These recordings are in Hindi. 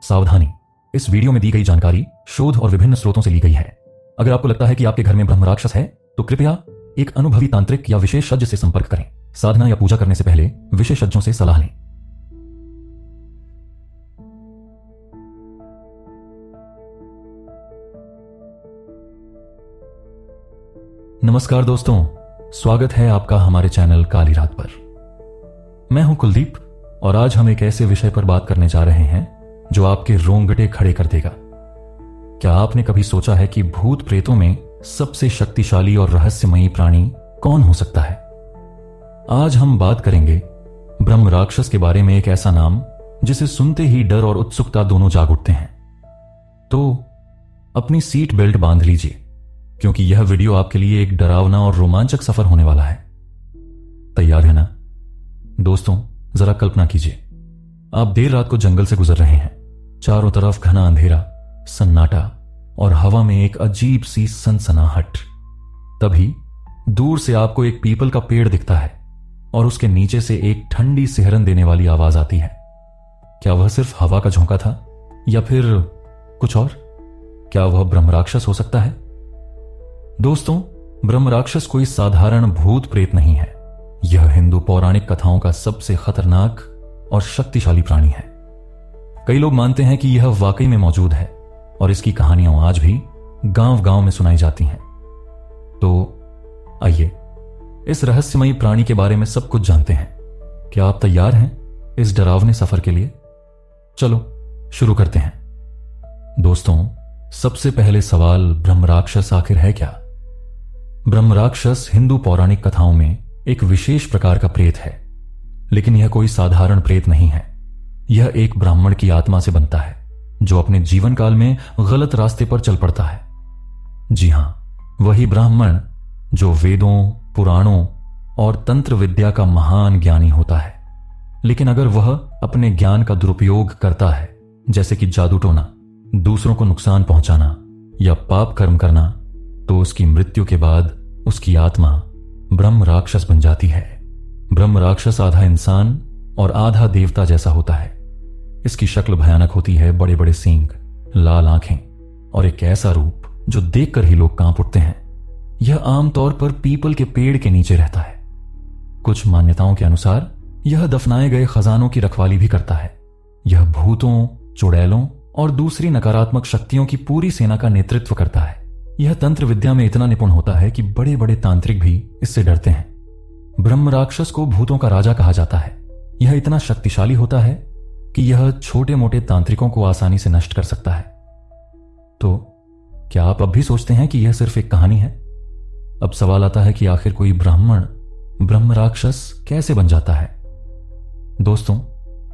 सावधानी, इस वीडियो में दी गई जानकारी शोध और विभिन्न स्रोतों से ली गई है। अगर आपको लगता है कि आपके घर में ब्रह्म राक्षस है तो कृपया एक अनुभवी तांत्रिक या विशेषज्ञ से संपर्क करें। साधना या पूजा करने से पहले विशेषज्ञों से सलाह लें। नमस्कार दोस्तों, स्वागत है आपका हमारे चैनल काली रात पर। मैं हूं कुलदीप और आज हम एक ऐसे विषय पर बात करने जा रहे हैं जो आपके रोंगटे खड़े कर देगा। क्या आपने कभी सोचा है कि भूत प्रेतों में सबसे शक्तिशाली और रहस्यमयी प्राणी कौन हो सकता है? आज हम बात करेंगे ब्रह्म राक्षस के बारे में, एक ऐसा नाम जिसे सुनते ही डर और उत्सुकता दोनों जाग उठते हैं। तो अपनी सीट बेल्ट बांध लीजिए, क्योंकि यह वीडियो आपके लिए एक डरावना और रोमांचक सफर होने वाला है। तैयार है ना? दोस्तों, जरा कल्पना कीजिए, आप देर रात को जंगल से गुजर रहे हैं। चारों तरफ घना अंधेरा, सन्नाटा और हवा में एक अजीब सी सनसनाहट। तभी दूर से आपको एक पीपल का पेड़ दिखता है और उसके नीचे से एक ठंडी सिहरन देने वाली आवाज आती है। क्या वह सिर्फ हवा का झोंका था या फिर कुछ और? क्या वह ब्रह्म राक्षस हो सकता है? दोस्तों, ब्रह्म राक्षस कोई साधारण भूत प्रेत नहीं है। यह हिंदू पौराणिक कथाओं का सबसे खतरनाक और शक्तिशाली प्राणी है। कई लोग मानते हैं कि यह वाकई में मौजूद है और इसकी कहानियां आज भी गांव-गांव में सुनाई जाती हैं। तो आइए इस रहस्यमयी प्राणी के बारे में सब कुछ जानते हैं। क्या आप तैयार हैं इस डरावने सफर के लिए? चलो शुरू करते हैं। दोस्तों, सबसे पहले सवाल, ब्रह्म राक्षस आखिर है क्या? ब्रह्म राक्षस हिंदू पौराणिक कथाओं में एक विशेष प्रकार का प्रेत है, लेकिन यह कोई साधारण प्रेत नहीं है। यह एक ब्राह्मण की आत्मा से बनता है जो अपने जीवन काल में गलत रास्ते पर चल पड़ता है। जी हां, वही ब्राह्मण जो वेदों, पुराणों और तंत्र विद्या का महान ज्ञानी होता है, लेकिन अगर वह अपने ज्ञान का दुरुपयोग करता है, जैसे कि जादू टोना, दूसरों को नुकसान पहुंचाना या पाप कर्म करना, तो उसकी मृत्यु के बाद उसकी आत्मा ब्रह्म राक्षस बन जाती है। ब्रह्म राक्षस आधा इंसान और आधा देवता जैसा होता है। इसकी शक्ल भयानक होती है, बड़े बड़े सींग, लाल आंखें और एक ऐसा रूप जो देखकर ही लोग कांप उठते हैं। यह आमतौर पर पीपल के पेड़ के नीचे रहता है। कुछ मान्यताओं के अनुसार यह दफनाए गए खजानों की रखवाली भी करता है। यह भूतों, चुड़ैलों और दूसरी नकारात्मक शक्तियों की पूरी सेना का नेतृत्व करता है। यह तंत्र विद्या में इतना निपुण होता है कि बड़े बड़े तांत्रिक भी इससे डरते हैं। ब्रह्म राक्षस को भूतों का राजा कहा जाता है। यह इतना शक्तिशाली होता है कि यह छोटे मोटे तांत्रिकों को आसानी से नष्ट कर सकता है। तो क्या आप अब भी सोचते हैं कि यह सिर्फ एक कहानी है? अब सवाल आता है कि आखिर कोई ब्राह्मण ब्रह्म राक्षस कैसे बन जाता है? दोस्तों,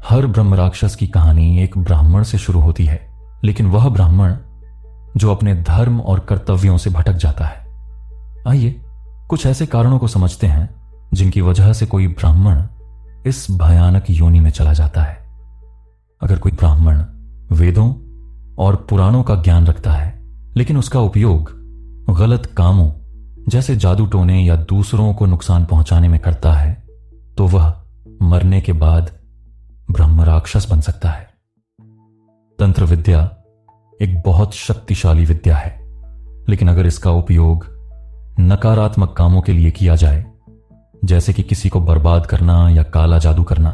हर ब्रह्म राक्षस की कहानी एक ब्राह्मण से शुरू होती है, लेकिन वह ब्राह्मण जो अपने धर्म और कर्तव्यों से भटक जाता है। आइए कुछ ऐसे कारणों को समझते हैं जिनकी वजह से कोई ब्राह्मण इस भयानक योनि में चला जाता है। अगर कोई ब्राह्मण वेदों और पुराणों का ज्ञान रखता है, लेकिन उसका उपयोग गलत कामों जैसे जादू टोने या दूसरों को नुकसान पहुंचाने में करता है, तो वह मरने के बाद ब्रह्म राक्षस बन सकता है। तंत्र विद्या एक बहुत शक्तिशाली विद्या है, लेकिन अगर इसका उपयोग नकारात्मक कामों के लिए किया जाए, जैसे कि किसी को बर्बाद करना या काला जादू करना,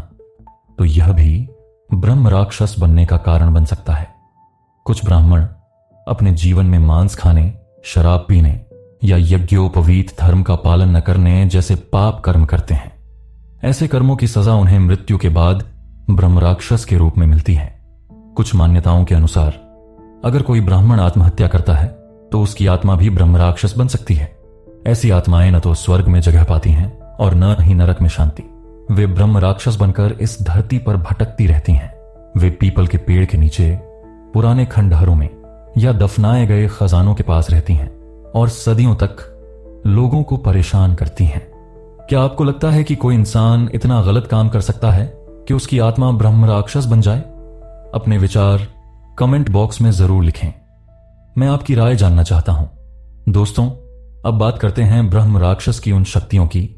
तो यह भी ब्रह्म राक्षस बनने का कारण बन सकता है। कुछ ब्राह्मण अपने जीवन में मांस खाने, शराब पीने या यज्ञोपवीत धर्म का पालन न करने जैसे पाप कर्म करते हैं। ऐसे कर्मों की सजा उन्हें मृत्यु के बाद ब्रह्म राक्षस के रूप में मिलती है। कुछ मान्यताओं के अनुसार अगर कोई ब्राह्मण आत्महत्या करता है तो उसकी आत्मा भी ब्रह्म राक्षस बन सकती है। ऐसी आत्माएं न तो स्वर्ग में जगह पाती हैं और न ही नरक में शांति। वे ब्रह्म राक्षस बनकर इस धरती पर भटकती रहती हैं। वे पीपल के पेड़ के नीचे, पुराने खंडहरों में या दफनाए गए खजानों के पास रहती हैं और सदियों तक लोगों को परेशान करती हैं। क्या आपको लगता है कि कोई इंसान इतना गलत काम कर सकता है कि उसकी आत्मा ब्रह्म राक्षस बन जाए? अपने विचार कमेंट बॉक्स में जरूर लिखें। मैं आपकी राय जानना चाहता हूं। दोस्तों, अब बात करते हैं ब्रह्म राक्षस की उन शक्तियों की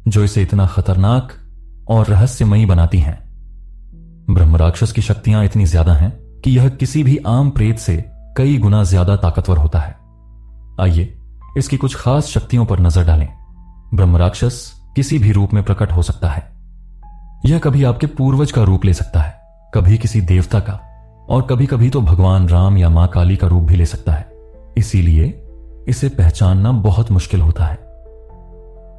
जो इसे इतना खतरनाक और रहस्यमयी बनाती हैं। ब्रह्म राक्षस की शक्तियां इतनी ज्यादा हैं कि यह किसी भी आम प्रेत से कई गुना ज्यादा ताकतवर होता है। आइए इसकी कुछ खास शक्तियों पर नजर डालें। ब्रह्म राक्षस किसी भी रूप में प्रकट हो सकता है। यह कभी आपके पूर्वज का रूप ले सकता है, कभी किसी देवता का, और कभी कभी तो भगवान राम या मां काली का रूप भी ले सकता है। इसीलिए इसे पहचानना बहुत मुश्किल होता है।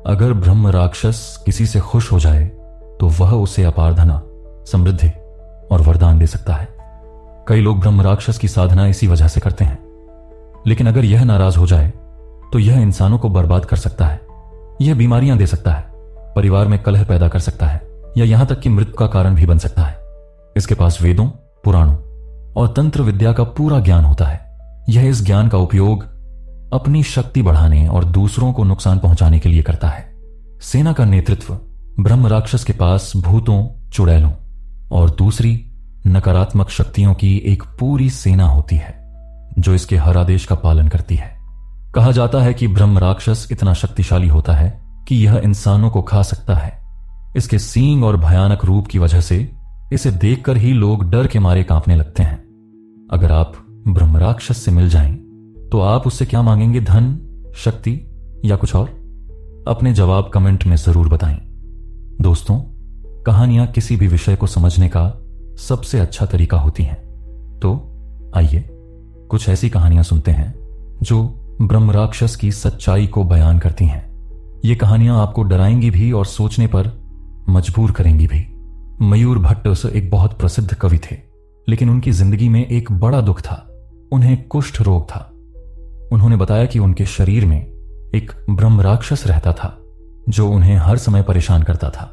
अगर ब्रह्म राक्षस किसी से खुश हो जाए तो वह उसे अपार धन, समृद्धि और वरदान दे सकता है। कई लोग ब्रह्म राक्षस की साधना इसी वजह से करते हैं। लेकिन अगर यह नाराज हो जाए तो यह इंसानों को बर्बाद कर सकता है। यह बीमारियां दे सकता है, परिवार में कलह पैदा कर सकता है, या यहां तक कि मृत्यु का कारण भी बन सकता है। इसके पास वेदों, पुराणों और तंत्र विद्या का पूरा ज्ञान होता है। यह इस ज्ञान का उपयोग अपनी शक्ति बढ़ाने और दूसरों को नुकसान पहुंचाने के लिए करता है। सेना का नेतृत्व ब्रह्म राक्षस के पास भूतों, चुड़ैलों और दूसरी नकारात्मक शक्तियों की एक पूरी सेना होती है जो इसके हर आदेश का पालन करती है। कहा जाता है कि ब्रह्म राक्षस इतना शक्तिशाली होता है कि यह इंसानों को खा सकता है। इसके सींग और भयानक रूप की वजह से इसे देखकर ही लोग डर के मारे कांपने लगते हैं। अगर आप ब्रह्म राक्षस से मिल जाएं तो आप उससे क्या मांगेंगे? धन, शक्ति या कुछ और? अपने जवाब कमेंट में जरूर बताएं। दोस्तों, कहानियां किसी भी विषय को समझने का सबसे अच्छा तरीका होती हैं। तो आइए कुछ ऐसी कहानियां सुनते हैं जो ब्रह्म राक्षस की सच्चाई को बयान करती हैं। ये कहानियां आपको डराएंगी भी और सोचने पर मजबूर करेंगी भी। मयूर भट्ट एक बहुत प्रसिद्ध कवि थे, लेकिन उनकी जिंदगी में एक बड़ा दुख था। उन्हें कुष्ठ रोग था। उन्होंने बताया कि उनके शरीर में एक ब्रह्म राक्षस रहता था जो उन्हें हर समय परेशान करता था।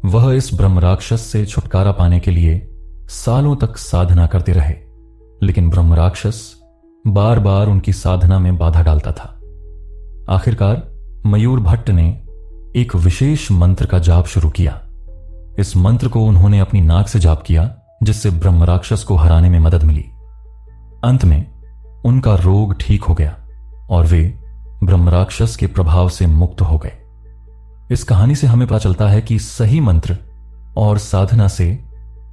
वह इस ब्रह्म राक्षस से छुटकारा पाने के लिए सालों तक साधना करते रहे, लेकिन ब्रह्म राक्षस बार बार उनकी साधना में बाधा डालता था। आखिरकार मयूर भट्ट ने एक विशेष मंत्र का जाप शुरू किया। इस मंत्र को उन्होंने अपनी नाक से जाप किया, जिससे ब्रह्म राक्षस को हराने में मदद मिली। अंत में उनका रोग ठीक हो गया और वे ब्रह्म राक्षस के प्रभाव से मुक्त हो गए। इस कहानी से हमें पता चलता है कि सही मंत्र और साधना से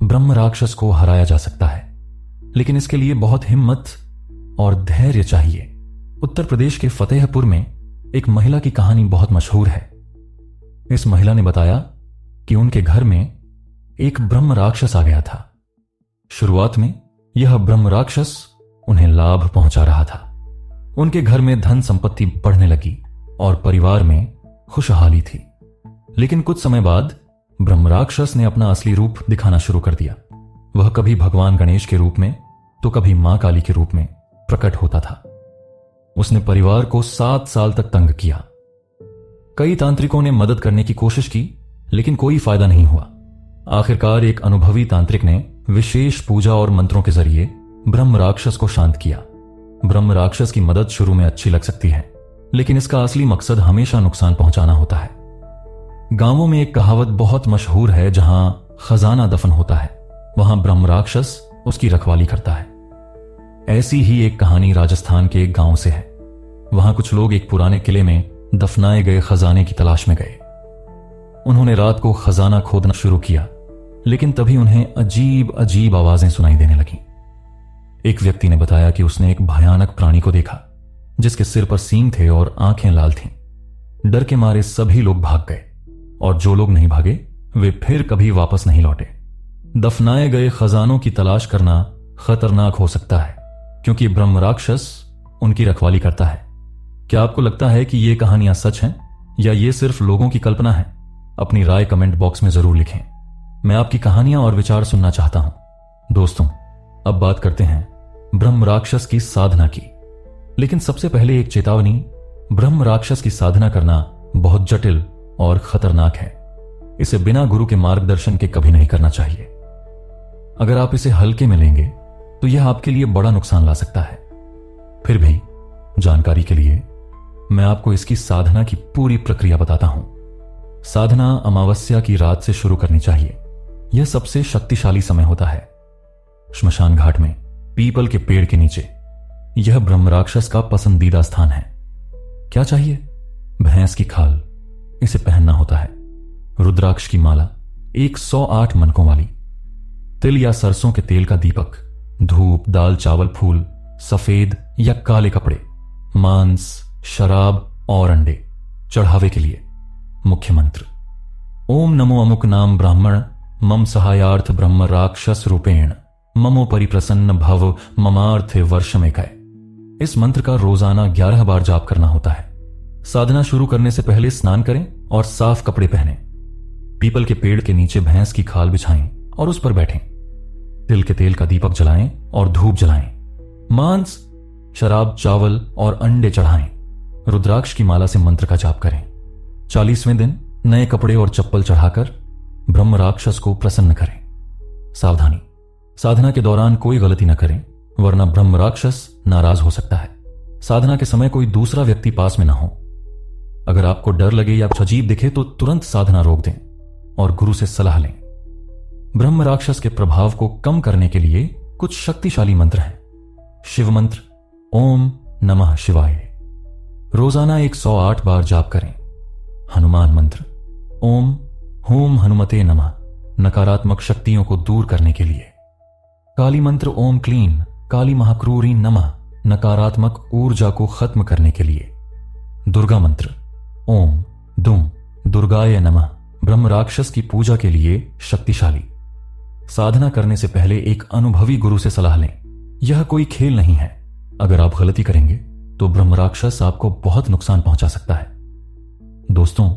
ब्रह्म राक्षस को हराया जा सकता है, लेकिन इसके लिए बहुत हिम्मत और धैर्य चाहिए। उत्तर प्रदेश के फतेहपुर में एक महिला की कहानी बहुत मशहूर है। इस महिला ने बताया कि उनके घर में एक ब्रह्म राक्षस आ गया था। शुरुआत में यह ब्रह्म राक्षस उन्हें लाभ पहुंचा रहा था। उनके घर में धन संपत्ति बढ़ने लगी और परिवार में खुशहाली थी। लेकिन कुछ समय बाद ब्रह्म राक्षस ने अपना असली रूप दिखाना शुरू कर दिया। वह कभी भगवान गणेश के रूप में तो कभी मां काली के रूप में प्रकट होता था। उसने परिवार को 7 साल तक तंग किया। कई तांत्रिकों ने मदद करने की कोशिश की, लेकिन कोई फायदा नहीं हुआ। आखिरकार एक अनुभवी तांत्रिक ने विशेष पूजा और मंत्रों के जरिए ब्रह्म राक्षस को शांत किया। ब्रह्म राक्षस की मदद शुरू में अच्छी लग सकती है, लेकिन इसका असली मकसद हमेशा नुकसान पहुंचाना होता है। गांवों में एक कहावत बहुत मशहूर है, जहां खजाना दफन होता है वहां ब्रह्म राक्षस उसकी रखवाली करता है। ऐसी ही एक कहानी राजस्थान के एक गांव से है। वहां कुछ लोग एक पुराने किले में दफनाए गए खजाने की तलाश में गए। उन्होंने रात को खजाना खोदना शुरू किया, लेकिन तभी उन्हें अजीब अजीब आवाजें सुनाई देने लगीं। एक व्यक्ति ने बताया कि उसने एक भयानक प्राणी को देखा जिसके सिर पर सींग थे और आंखें लाल थीं। डर के मारे सभी लोग भाग गए, और जो लोग नहीं भागे वे फिर कभी वापस नहीं लौटे। दफनाए गए खजानों की तलाश करना खतरनाक हो सकता है, क्योंकि ब्रह्म राक्षस उनकी रखवाली करता है। क्या आपको लगता है कि ये कहानियां सच हैं या ये सिर्फ लोगों की कल्पना है? अपनी राय कमेंट बॉक्स में जरूर लिखें। मैं आपकी कहानियां और विचार सुनना चाहता हूं। दोस्तों, अब बात करते हैं ब्रह्म राक्षस की साधना की। लेकिन सबसे पहले एक चेतावनी, ब्रह्म राक्षस की साधना करना बहुत जटिल और खतरनाक है। इसे बिना गुरु के मार्गदर्शन के कभी नहीं करना चाहिए। अगर आप इसे हल्के में लेंगे तो यह आपके लिए बड़ा नुकसान ला सकता है। फिर भी जानकारी के लिए मैं आपको इसकी साधना की पूरी प्रक्रिया बताता हूं। साधना अमावस्या की रात से शुरू करनी चाहिए। यह सबसे शक्तिशाली समय होता है। श्मशान घाट में पीपल के पेड़ के नीचे यह ब्रह्म राक्षस का पसंदीदा स्थान है। क्या चाहिए? भैंस की खाल, इसे पहनना होता है। रुद्राक्ष की माला 108 मनकों वाली, तिल या सरसों के तेल का दीपक धूप, दाल, चावल, फूल, सफेद या काले कपड़े, मांस, शराब और अंडे चढ़ावे के लिए। मुख्य मंत्र ओम नमो अमुक नाम ब्राह्मण मम सहायार्थ ब्रह्म राक्षस रूपेण ममो परिप्रसन्न भव ममार्थे वर्ष में कहे। इस मंत्र का रोजाना 11 बार जाप करना होता है। साधना शुरू करने से पहले स्नान करें और साफ कपड़े पहनें। पीपल के पेड़ के नीचे भैंस की खाल बिछाएं और उस पर बैठें। तिल के तेल का दीपक जलाएं और धूप जलाएं। मांस, शराब, चावल और अंडे चढ़ाएं। रुद्राक्ष की माला से मंत्र का जाप करें। 40वें दिन नए कपड़े और चप्पल चढ़ाकर ब्रह्म राक्षस को प्रसन्न करें। सावधानी, साधना के दौरान कोई गलती न करें, वरना ब्रह्म राक्षस नाराज हो सकता है। साधना के समय कोई दूसरा व्यक्ति पास में ना हो। अगर आपको डर लगे या कुछ अजीब दिखे तो तुरंत साधना रोक दें और गुरु से सलाह लें। ब्रह्म राक्षस के प्रभाव को कम करने के लिए कुछ शक्तिशाली मंत्र हैं। शिव मंत्र ओम नमः शिवाय रोजाना 108 बार जाप करें। हनुमान मंत्र ओम हूम हनुमते नमः नकारात्मक शक्तियों को दूर करने के लिए। काली मंत्र ओम क्लीं काली महाक्रूरी नमः नकारात्मक ऊर्जा को खत्म करने के लिए। दुर्गा मंत्र ओम दुम दुर्गाय नमः ब्रह्म राक्षस की पूजा के लिए शक्तिशाली। साधना करने से पहले एक अनुभवी गुरु से सलाह लें। यह कोई खेल नहीं है। अगर आप गलती करेंगे तो ब्रह्म राक्षस आपको बहुत नुकसान पहुंचा सकता है। दोस्तों,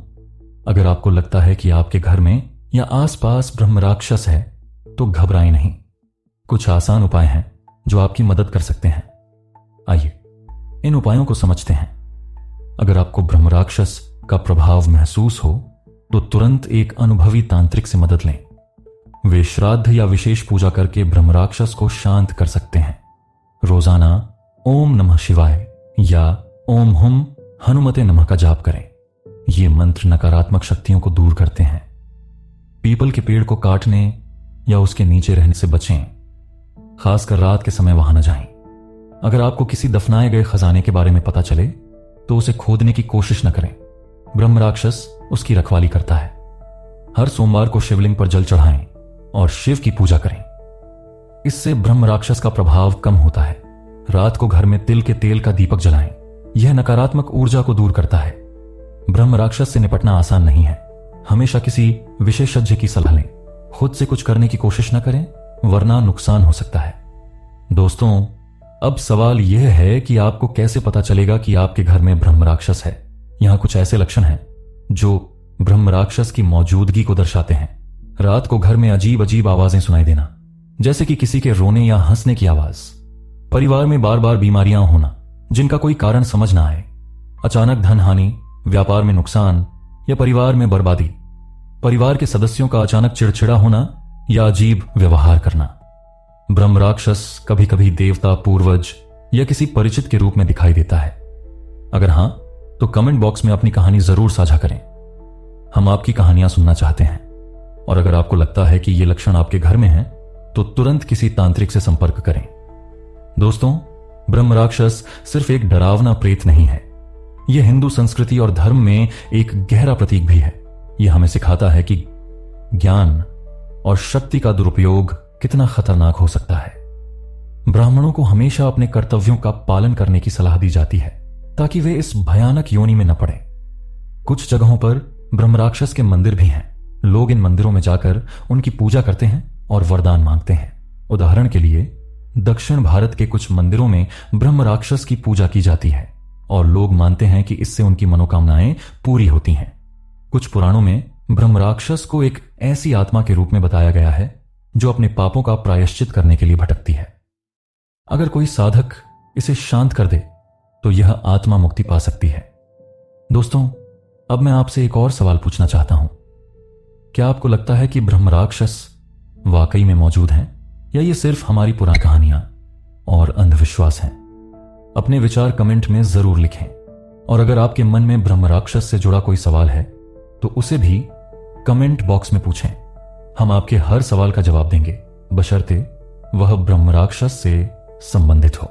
अगर आपको लगता है कि आपके घर में या आसपास ब्रह्म राक्षस है तो घबराएं नहीं। कुछ आसान उपाय हैं जो आपकी मदद कर सकते हैं। आइए इन उपायों को समझते हैं। अगर आपको ब्रह्म राक्षस का प्रभाव महसूस हो तो तुरंत एक अनुभवी तांत्रिक से मदद लें। वे श्राद्ध या विशेष पूजा करके ब्रह्म राक्षस को शांत कर सकते हैं। रोजाना ओम नमः शिवाय या ओम हुम हनुमते नमः का जाप करें। ये मंत्र नकारात्मक शक्तियों को दूर करते हैं। पीपल के पेड़ को काटने या उसके नीचे रहने से बचें। खासकर रात के समय वहां न जाएं। अगर आपको किसी दफनाए गए खजाने के बारे में पता चले तो उसे खोदने की कोशिश न करें। ब्रह्म राक्षस उसकी रखवाली करता है। हर सोमवार को शिवलिंग पर जल चढ़ाएं और शिव की पूजा करें। इससे ब्रह्म राक्षस का प्रभाव कम होता है। रात को घर में तिल के तेल का दीपक जलाएं। यह नकारात्मक ऊर्जा को दूर करता है। ब्रह्म राक्षस से निपटना आसान नहीं है। हमेशा किसी विशेषज्ञ की सलाह लें। खुद से कुछ करने की कोशिश न करें, वरना नुकसान हो सकता है। दोस्तों, अब सवाल यह है कि आपको कैसे पता चलेगा कि आपके घर में ब्रह्म राक्षस है। यहां कुछ ऐसे लक्षण हैं जो ब्रह्म राक्षस की मौजूदगी को दर्शाते हैं। रात को घर में अजीब अजीब आवाजें सुनाई देना, जैसे कि किसी के रोने या हंसने की आवाज। परिवार में बार बार बीमारियां होना जिनका कोई कारण समझ ना आए। अचानक धन हानि, व्यापार में नुकसान या परिवार में बर्बादी। परिवार के सदस्यों का अचानक चिड़चिड़ा होना या अजीब व्यवहार करना। ब्रह्म राक्षस कभी कभी देवता, पूर्वज या किसी परिचित के रूप में दिखाई देता है। अगर हां तो कमेंट बॉक्स में अपनी कहानी जरूर साझा करें। हम आपकी कहानियां सुनना चाहते हैं। और अगर आपको लगता है कि ये लक्षण आपके घर में हैं तो तुरंत किसी तांत्रिक से संपर्क करें। दोस्तों, ब्रह्म राक्षस सिर्फ एक डरावना प्रेत नहीं है। यह हिंदू संस्कृति और धर्म में एक गहरा प्रतीक भी है। यह हमें सिखाता है कि ज्ञान और शक्ति का दुरुपयोग कितना खतरनाक हो सकता है। ब्राह्मणों को हमेशा अपने कर्तव्यों का पालन करने की सलाह दी जाती है ताकि वे इस भयानक योनि में न पड़े। कुछ जगहों पर ब्रह्म राक्षस के मंदिर भी हैं। लोग इन मंदिरों में जाकर उनकी पूजा करते हैं और वरदान मांगते हैं। उदाहरण के लिए दक्षिण भारत के कुछ मंदिरों में ब्रह्म राक्षस की पूजा की जाती है और लोग मानते हैं कि इससे उनकी मनोकामनाएं पूरी होती हैं। कुछ पुराणों में ब्रह्म राक्षस को एक ऐसी आत्मा के रूप में बताया गया है जो अपने पापों का प्रायश्चित करने के लिए भटकती है। अगर कोई साधक इसे शांत कर दे तो यह आत्मा मुक्ति पा सकती है। दोस्तों, अब मैं आपसे एक और सवाल पूछना चाहता हूं। क्या आपको लगता है कि ब्रह्म राक्षस वाकई में मौजूद हैं या ये सिर्फ हमारी पुरानी कहानियां और अंधविश्वास हैं? अपने विचार कमेंट में जरूर लिखें। और अगर आपके मन में ब्रह्म राक्षस से जुड़ा कोई सवाल है तो उसे भी कमेंट बॉक्स में पूछें। हम आपके हर सवाल का जवाब देंगे, बशर्ते वह ब्रह्म राक्षस से संबंधित हो।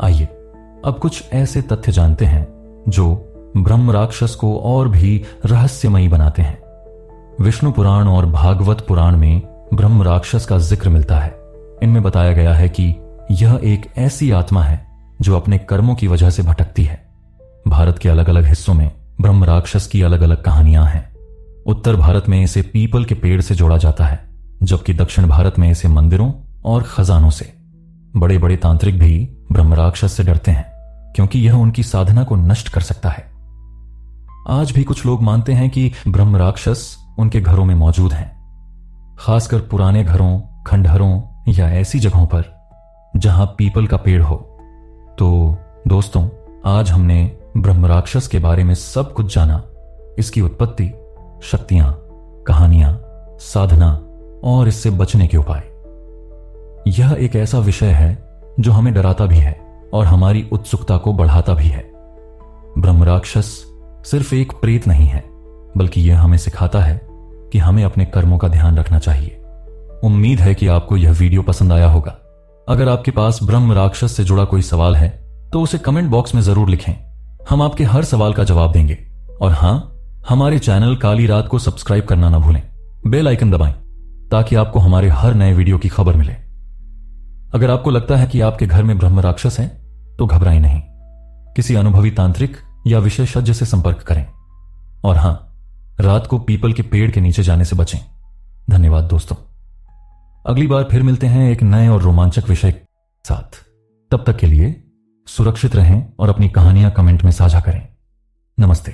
आइए अब कुछ ऐसे तथ्य जानते हैं जो ब्रह्म राक्षस को और भी रहस्यमयी बनाते हैं। विष्णु पुराण और भागवत पुराण में ब्रह्म राक्षस का जिक्र मिलता है। इन में बताया गया है कि यह एक ऐसी आत्मा है जो अपने कर्मों की वजह से भटकती है। भारत के अलग अलग हिस्सों में ब्रह्म राक्षस की अलग अलग कहानियां हैं। उत्तर भारत में इसे पीपल के पेड़ से जोड़ा जाता है, जबकि दक्षिण भारत में इसे मंदिरों और खजानों से। बड़े बड़े तांत्रिक भी ब्रह्म राक्षस से डरते हैं, क्योंकि यह उनकी साधना को नष्ट कर सकता है। आज भी कुछ लोग मानते हैं कि ब्रह्म राक्षस उनके घरों में मौजूद हैं, खासकर पुराने घरों, खंडहरों या ऐसी जगहों पर जहां पीपल का पेड़ हो। तो दोस्तों, आज हमने ब्रह्म राक्षस के बारे में सब कुछ जाना, इसकी उत्पत्ति, शक्तियां, कहानियां, साधना और इससे बचने के उपाय। यह एक ऐसा विषय है जो हमें डराता भी है और हमारी उत्सुकता को बढ़ाता भी है। ब्रह्म राक्षस सिर्फ एक प्रेत नहीं है, बल्कि यह हमें सिखाता है कि हमें अपने कर्मों का ध्यान रखना चाहिए। उम्मीद है कि आपको यह वीडियो पसंद आया होगा। अगर आपके पास ब्रह्म राक्षस से जुड़ा कोई सवाल है तो उसे कमेंट बॉक्स में जरूर लिखें। हम आपके हर सवाल का जवाब देंगे। और हां, हमारे चैनल काली रात को सब्सक्राइब करना ना भूलें। बेल आइकन दबाएं ताकि आपको हमारे हर नए वीडियो की खबर मिले। अगर आपको लगता है कि आपके घर में ब्रह्म राक्षस हैं, तो घबराएं नहीं। किसी अनुभवी तांत्रिक या विशेषज्ञ से संपर्क करें। और हां, रात को पीपल के पेड़ के नीचे जाने से बचें। धन्यवाद दोस्तों। अगली बार फिर मिलते हैं एक नए और रोमांचक विषय के साथ। तब तक के लिए सुरक्षित रहें और अपनी कहानियां कमेंट में साझा करें। नमस्ते।